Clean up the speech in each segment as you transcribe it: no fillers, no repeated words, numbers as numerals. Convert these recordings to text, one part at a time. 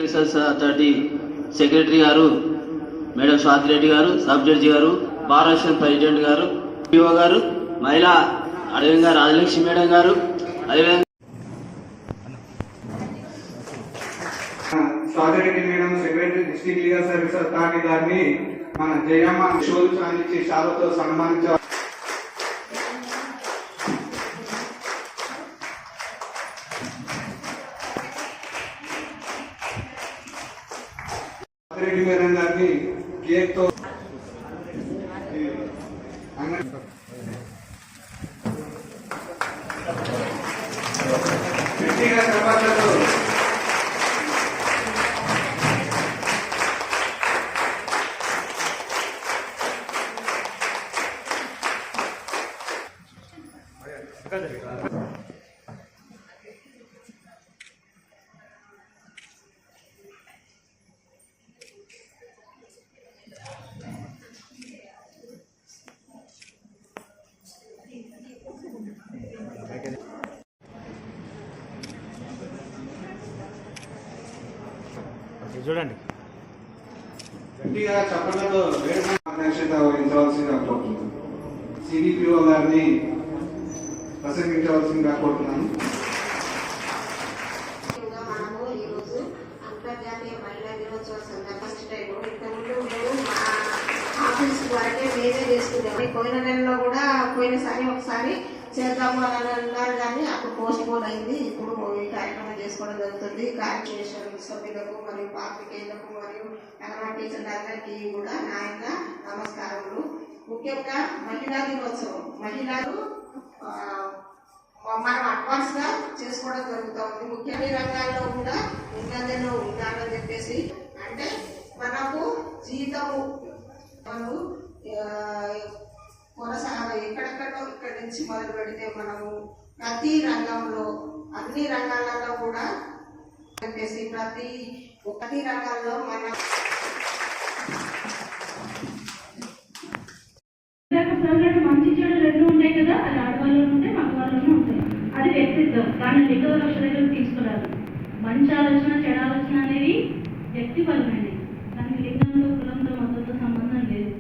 Research authority secretary గారు madam Swathi Reddy గారు, sub judge గారు, బార్ అసోసియేషన్ ప్రెసిడెంట్ గారు, పిఓ గారు, మహిళా అదేవిధంగా రాజలక్ష్మి మేడం గారు, అదేవిధంగా Swathi Reddy madam secretary district legal service authority గారిని మన జయమ్మ షోలు అందించి షాలతో సన్మానించారు. రెడ్డి మేడం గారిని కేక్ తో చూడండి గట్టిగా చప్పట్లతో అధ్యక్షత వహించవలసిందిగా కోరుతున్నాను. సిడిపిఓ గారిని ప్రసంగించవలసిందిగా కోరుతున్నాను. అంతర్జాతీయ మహిళా దినోత్సవ సందర్భంగా ఇంతకుముందు మేము మా ఆఫీస్ వరకే మేమే చేసుకున్నాము. పోయిన నెలలో కూడా పోయినసారి ఒకసారి చేద్దాము అని అన్నారు, కానీ అప్పుడు పోస్ట్ పోన్ అయింది. ఇప్పుడు ఈ కార్యక్రమం చేసుకోవడం జరుగుతుంది. కార్పొరేషన్ సభ్యులకు మరియు పాత్రికేయులకు మరియు అంగన్వాడీ టీచర్లు అందరికీ కూడా నా యొక్క నమస్కారములు. ముఖ్యంగా మహిళా దినోత్సవం మహిళలు మనం అడ్వాన్స్ గా చేసుకోవడం జరుగుతూ ఉంది. ముఖ్యమైన రంగాల్లో కూడా ముందంజలో ఉండాలని చెప్పేసి, అంటే మనకు జీతము మనము ఎక్కడెక్కడో ఇక్కడి నుంచి మొదలు పెడితే మనము ప్రతి రంగంలో అన్ని రంగాలలో కూడా చెప్పేసి ప్రతి రంగాల్లో మన మంచి చెడు రెండు ఉంటాయి కదా, అది ఆడవాళ్ళు ఉంటాయి, మగవాళ్ళు ఉంటాయి. అది వ్యక్తిత్వం, కానీ లింగ లక్షణాలు తీసుకురాదు. మంచి ఆలోచన చెడు ఆలోచన అనేది వ్యక్తిపరమైనది, దానికి లింగంతో కులంతో మతంతో సంబంధం లేదు.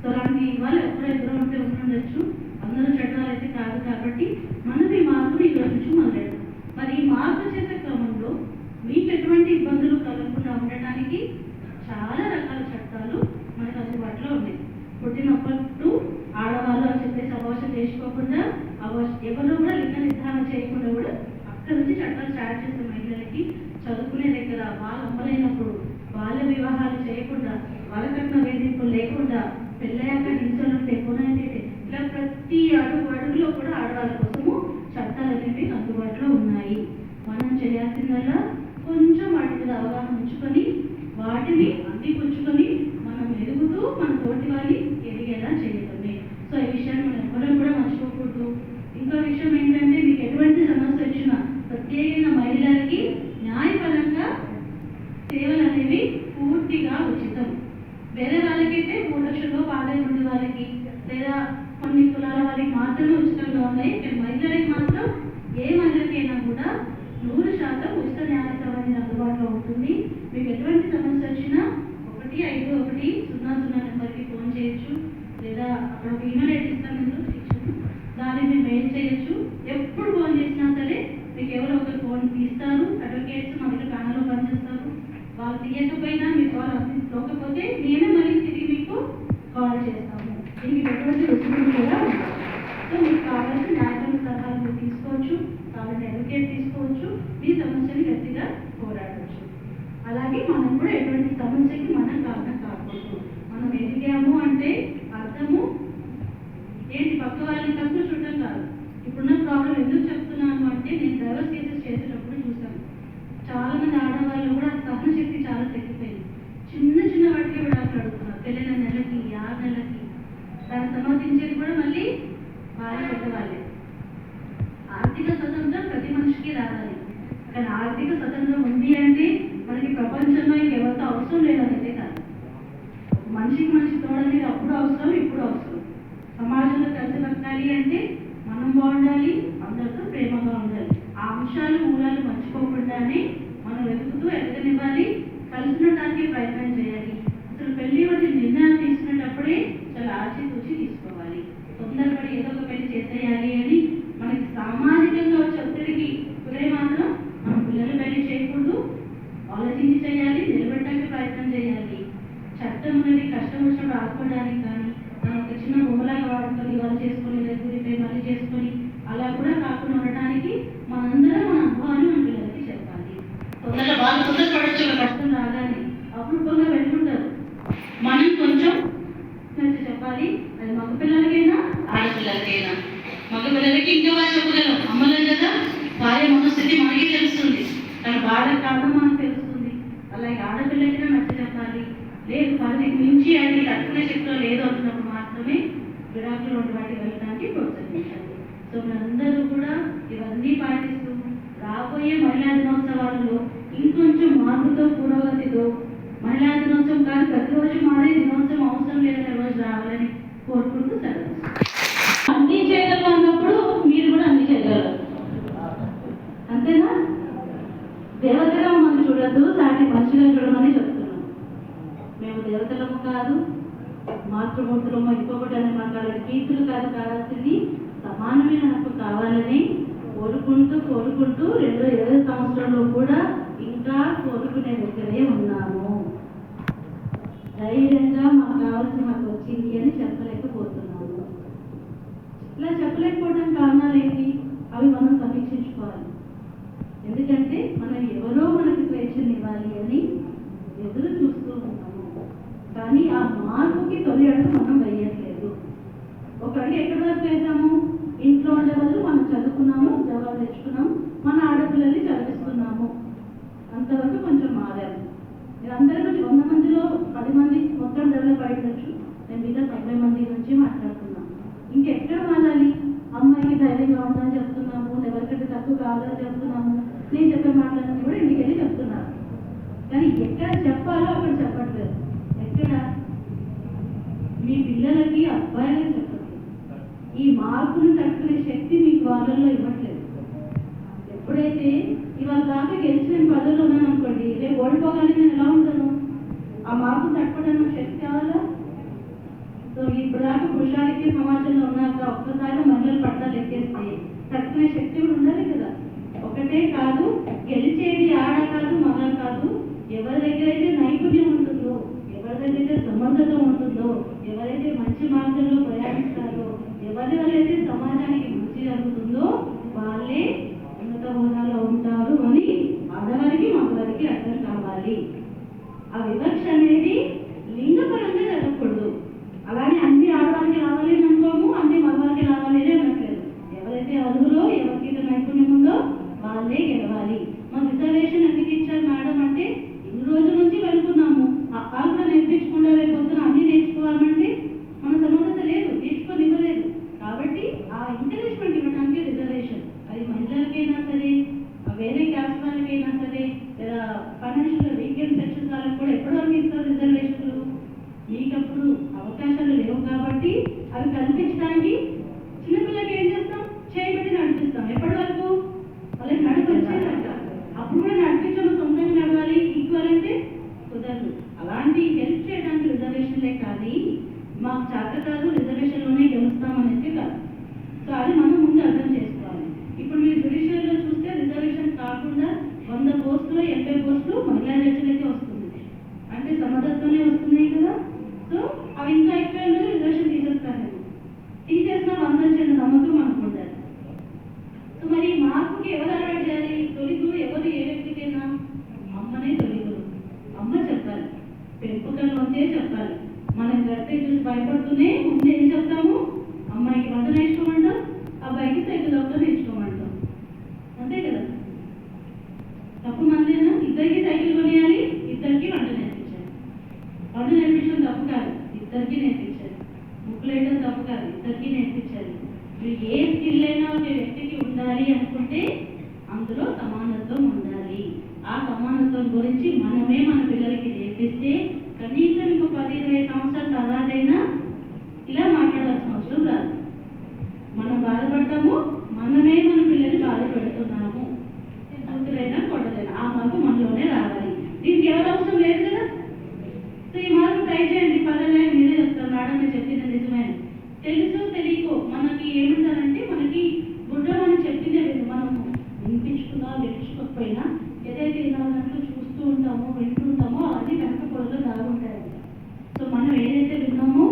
సో అలాంటి వాళ్ళు ఎప్పుడో ఎదురు ఉంటే ఉండొచ్చు, అందరూ చెడ్డాలు అయితే కాదు. కాబట్టి మనం ఈ మార్పుని ఈరోజు నుంచి మొదలెడదాం. మరి ఈ మార్పు చేసే క్రమంలో మీకు ఎటువంటి ఇబ్బందులు కలగకుండా ఉండటానికి చాలా రకాల చట్టాలు మనకు అందుబాటులో ఉన్నాయి. పుట్టినప్పుడు ఆడవాళ్ళు అని చెప్పేసి అబార్షన్ చేసుకోకుండా, ఎవరు కూడా లింగ నిర్ధారణ చేయకుండా కూడా అక్కడి నుంచి చట్టాలు స్టార్ట్ చేసే మహిళలకి చదువుకునే దగ్గర వాళ్ళు అమ్మలైనప్పుడు బాల్య వివాహాలు చేయకుండా, వాళ్ళకట్న వేధింపులు లేకుండా, పెళ్ళయ్యాక హింసలు లేకుండా, ఇలా ప్రతి అడుగులో కూడా ఆడవాళ్ళ కోసము చట్టాలు అనేవి అందుబాటులో ఉన్నాయి. మనం చేయాల్సిందల్లా కొంచెం వాటి మీద అవగాహన ఉంచుకొని వాటిని అందిపుచ్చుకొని మనం ఎదుగుతూ మన తోటి వాళ్ళని ఎదిగేలా చేయడమే. సో ఈ విషయాన్ని మనం ఎవరూ కూడా మర్చిపోకూడదు. ఇంకో విషయం ఏంటంటే, మీకు ఎటువంటి సమస్య వచ్చినా ప్రత్యేకంగా మహిళలకి న్యాయపరంగా సేవలు అనేవి పూర్తిగా ఉచితం. వేరే వాళ్ళకైతే 3 లక్షల్లో ఆదాయం ఉండే వాళ్ళకి లేదా కొన్ని కులాల వారికి మాత్రమే ఉచితంగా ఉన్నాయి. మహిళలకి మాత్రం ఏ మహిళకైనా కూడా 100% ఉచిత న్యాయ సేవ అనేది అందుబాటులో ఉంటుంది. మీకు ఎటువంటి సమస్య వచ్చినా 15100 నెంబర్కి ఫోన్ చేయొచ్చు, లేదా అక్కడ ఒక ఈమెయిల్ ఐడి ఇస్తాను, దానిని మెయిల్ చేయొచ్చు. ఎప్పుడు ఫోన్ చేసినా సరే మీకు ఎవరో ఒకరు ఫోన్ తీస్తారు. అడ్వకేట్స్ మా దగ్గర ప్యానల్లో పనిచేస్తారు. వాళ్ళు తీయకపోయినా మీకు కాల్ అందించకపోతే మేమే మళ్ళీ తిరిగి మీకు కాల్ చేస్తాము. దీనికి ఎటువంటి రుసుములు కూడా ఉంటాయి. సో మీకు కావాల్సిన న్యాయపరమైన సలహాలు మీరు తీసుకోవచ్చు, కావాలంటే అడ్వకేట్ తీసుకోవచ్చు, మీ సమస్యని గట్టిగా పోరాడవచ్చు. అలాగే మనం కూడా ఎటువంటి సమస్యకి మనం కారణం కాకూడదు. మనం ఎదిగాము అంటే అర్థము ఏంటి, పక్క వాళ్ళని తక్కువ చూడటం కాదు. ఇప్పుడున్న ప్రాబ్లం ఎందుకు చెప్తున్నాను అంటే, నేను డైవర్స్ కేసెస్ చేసేటప్పుడు చూసాను చాలా మంది ఆడవాళ్ళు కూడా సహన శక్తి చాలా తగ్గిపోయింది. చిన్న వాటికి విడాకులు అడుగుతున్నారు. పెళ్ళిన నెలకి 6 నెలలకి దాన్ని సమర్థించేది కూడా మళ్ళీ భార్య పెద్దవాళ్ళే. ఆర్థిక స్వతంత్రం ప్రతి మనిషికి రావాలి, కానీ ఆర్థిక స్వతంత్రం ఉంది అంటే మనకి ప్రపంచంలో ఇంకెవరితో అవసరం లేదనేదే కాదు. మనిషి తోడనేది అప్పుడు అవసరం, ఇప్పుడు అవసరం. సమాజంలో కలిసి బతకాలి అంటే మనం బాగుండాలి, అందరితో ప్రేమగా ఉండాలి. ఆ అంశాలు మూలాలు మర్చిపోకుండానే మనం వెతుకుతూ ఎదగనివ్వాలి. ఆడుకోవడానికి కానీ ఒక చిన్న బొమ్మలాగా వాడుకొని ఇవాళ చేసుకొని రేపు మళ్ళీ చేసుకొని అలా కూడా కాకుండా ఉండడానికి మనందరం మన అనుభవాన్ని మన పిల్లలకి చెప్పాలి. తొందరగా వాళ్ళు తొందరపడచ్చు కష్టం రాగానే అప్పుడు వెళ్ళుకుంటారు. మనం కొంచెం చెప్పాలి. అది మగ పిల్లలకైనా ఆడపిల్లలకైనా. మగ పిల్లలకి ఇంకా బాగా చెప్పగలం, అమ్మలే కదా, భార్య మనస్థితి మనకి తెలుస్తుంది, కానీ వాళ్ళకి కారణం మనకు తెలుస్తుంది. అలాగే ఆడపిల్లకైనా నచ్చ చెప్పాలి. లేదు పదికి మించి అది తట్టుకునే శక్తిలో లేదు అంటున్నప్పుడు మాత్రమే విడాకులు వంటి వాటికి వెళ్ళడానికి ప్రోత్సహించాలి. సో మనందరూ కూడా ఇవన్నీ పాటిస్తూ రాబోయే మహిళా దినోత్సవాలలో ఇంకొంచెం మార్పుతో పురోగతితో మహిళా దినోత్సవం కాదు ప్రతిరోజు మారే దినోత్సవం అవసరం లేదనే రోజు రావాలని కోరుకుంటూ సెలవు. అన్ని చేయగలరు అన్నప్పుడు మీరు కూడా అన్ని చేయగలరు, అంతేనా? దేవతగా మనం చూడద్దు, సాటి మనుషులను చూడమని చెప్తున్నాం. మేము దేవతలము కాదు, మాతృమూర్తులము, ఇంకొకటి అని మాట్లాడే కీర్తులు కాదు, కావాల్సింది సమానమైన హక్కు కావాలని కోరుకుంటూ 2020 సంవత్సరంలో కూడా ఇంకా కోరుకునే దగ్గరే ఉన్నాము. ధైర్యంగా మాకు కావాల్సిన హక్కు వచ్చింది అని చెప్పలేకపోతున్నాము. ఇలా చెప్పలేకపోవడం కారణాలు ఏంటి? అవి మనం సమీక్షించుకోవాలి. ఎందుకంటే మనం ఎవరో మనకి స్వేచ్ఛనివ్వాలి అని ఎదురు చూస్తూ ఉన్నాము, కానీ ఆ మార్పుకి తొలి అడుగు మనం వేయట్లేదు. ఒక అడుగు ఎక్కడి వరకు వేసాము? ఇంట్లో ఉండే వాళ్ళు మనం చదువుకున్నాము, జవాబు తెచ్చుకున్నాము, మన ఆడపిల్లల్ని చదివిస్తున్నాము, అంతవరకు కొంచెం మారాము. మీరు అందరి నుంచి 100 మందిలో 10 మంది మొత్తం డెవలప్ అయ్యొచ్చు, నేను మీద 70 మంది నుంచి మాట్లాడుతున్నాను. ఇంకెక్కడ మారాలి? అమ్మాయికి ధైర్యంగా ఉందని చెప్తున్నాము, ఎవరికంటే తక్కువ కావాలని చెప్తున్నాము, నేను చెప్పే మాటలన్నీ కూడా ఇంటికి వెళ్ళి చెప్తున్నాను, కానీ ఎక్కడ చెప్పాలో అక్కడ చెప్పట్లేదు. ఎక్కడ? మీ పిల్లలకి అబ్బాయిలకి చెప్పట్లేదు. ఈ మార్పును తట్టుకునే శక్తి మీకు వాళ్ళల్లో ఇవ్వట్లేదు. ఎప్పుడైతే ఇవాళ దాకా గెలిచిన పదవులు ఉన్నాను అనుకోండి, రేపు ఓడిపోగానే నేను ఎలా ఉంటాను? ఆ మార్పు తట్టుకోవడానికి శక్తి కావాలా? సో ఇప్పుడు దాకా పురుషానికి సమాజంలో ఉన్నాక ఒక్కసారి మహిళలు పట్టాలు ఎక్కేస్తే తట్టుకునే శక్తి కూడా ఉండాలి కదా. ఒకటే కాదు, గెలిచేది ఆడ కాదు మగ కాదు, ఎవరి దగ్గర అయితే నైపుణ్యం ఉంటుందో, ఎవరి దగ్గర అయితే సమర్థత ఉంటుందో, ఎవరైతే మంచి మార్గంలో ప్రయాణిస్తారో, ఎవరి వల్ల అయితే సమాజానికి మంచి జరుగుతుందో వాళ్ళే ఉన్నత హోదాలో ఉంటారు అని ఆడవారికి మగవారికి అర్థం కావాలి. ఆ వివక్ష అనేది లింగపరంగా జరగకూడదు. అలానే అన్ని ఆడవారికి రావాలి అని అనుకోము, అన్ని మగవారికి రావాలి అని అనట్లేదు. ఎవరైతే అర్హులో, ఎవరికైతే నైపుణ్యం ఉందో వాళ్ళే గెలవాలి. మన రిజర్వేషన్ ఎందుకు ఇచ్చారు మేడం అంటే, ఇన్ని రోజుల నుంచి వెళ్తున్నాము, వాళ్ళు కూడా నేర్పించకుండా రేపు పొద్దున అన్ని నేర్చుకోవాలంటే మన సమర్థత లేదు, నేర్చుకోనివ్వలేదు. కాబట్టి ఆ ఎంకరేజ్మెంట్ ఇవ్వడానికి రిజర్వేషన్, అది మహిళలకైనా సరే, వేరే క్యాస్ట్ వాళ్ళకైనా సరే, లేదా ఫైనాన్షియల్ వీకెండ్ సెక్షన్స్ వాళ్ళకి కూడా ఎప్పటివరకు ఇస్తారు రిజర్వేషన్లు? మీకప్పుడు అవకాశాలు లేవు కాబట్టి అవి కల్పించడానికి చిన్నపిల్లలకి ఏం చేస్తాం? చేయబడి నడిపిస్తాం. ఎప్పటి వరకు? వాళ్ళకి నడుపు వచ్చేదంట, అప్పుడు కూడా నడిపించడం సొంతంగా నడవాలి. ఈక్వల్ అంటే కుదరదు. అలాంటి హెల్ప్ చేయడానికి రిజర్వేషన్లే కానీ మాకు చేత కాదు రిజర్వేషన్లోనే గెలుస్తామనేది కాదు. సో అది మనం ముందు అర్థం చేసుకోవాలి. ఇప్పుడు మీరు జుడిషియల్లో చూస్తే రిజర్వేషన్ కాకుండా 100 పోస్టులు 80 పోస్టులు మహిళా జడ్జిలకే వస్తుంది, అంటే సమర్థతతోనే వస్తున్నాయి కదా. సో అవి ఇంకా ఎక్కువ రిజర్వేషన్ తీసేస్తాను, తీసేసిన 100 చిన్న నమ్మకం మనకు ఉండాలి. సో మరి మార్పుకి ఎవరు అలవాటు చేయాలి? తొలిగురు ఎవరు? ఏ వ్యక్తికైనా అమ్మనే తొలిగురు. అమ్మ చెప్పాలి, పెంపకంలోంచే చెప్పాలి. మనం గట్టే చూసి భయపడుతూనే ముందు ఏం చెప్తాము? అమ్మాయికి వంట నేర్చుకోమంటాం, అబ్బాయికి సైకిల్ తొక్కడం నేర్చుకోమంటాం, అంతే కదా. తప్పు మందేనా? ఇద్దరికి సైకిల్ కొనియాలి, ఇద్దరికి వంట నేర్పించాలి. వంట నేర్పించడం తప్పు కాదు, ఇద్దరికి నేర్పించాలి. ముక్కులు వేయడం తప్పు కాదు, ఇద్దరికి నేర్పించాలి. మీరు ఏ స్కిల్ అయినా ఒక వ్యక్తికి ఉండాలి అనుకుంటే అందులో సమానత్వం ఉండాలి. ఆ సమానత్వం గురించి మనమే మన పిల్లలకి నేర్పిస్తే కనీసం ఇంకో 10-20 సంవత్సరాల తర్వాతైనా ఇలా మాట్లాడాల్సిన అవసరం రాదు. మనం బాధపడతాము, మనమే మన పిల్లల్ని బాధపెడుతున్నాము. కూతురైనా కొట్టదైనా ఆ మార్పు మనలోనే రావాలి. దీనికి ఎవరు అవసరం లేదు కదా. సో ఈ మార్పు ట్రై చేయండి. పదలే మీరే చెప్తారు మేడం, మీరు చెప్పింది నిజమే. తెలుసో తెలియకో మనకి ఏమంటారంటే, మనకి గుడ్డ మనం చెప్పిందే లేదు. మనము వినిపించుకున్నా వినిపించుకోకపోయినా ఏదైతే వినాలంటూ చూస్తూ ఉంటామో వింటుంటామో అవన్నీ వెనక పొడలో దాగుంటాయంట. సో మనం ఏదైతే విన్నామో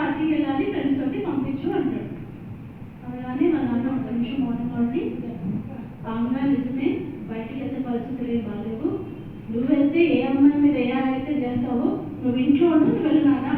పార్టీకి వెళ్ళాలి, ఫ్రెండ్స్ తోటి పంపించు అంటాడు. కానీ వాళ్ళ నాన్న ఒక నిమిషం మౌనం ఉండి, అవునా నిజమే, బయటికి వెళ్తే పరిస్థితులు ఏం బాగాలేవు, నువ్వు వెళ్తే ఏ అమ్మాయి మీద ఏ అయితే చేస్తావో నువ్వు ఇంట్లో ఉండు, నువ్వు వెళ్ళినానా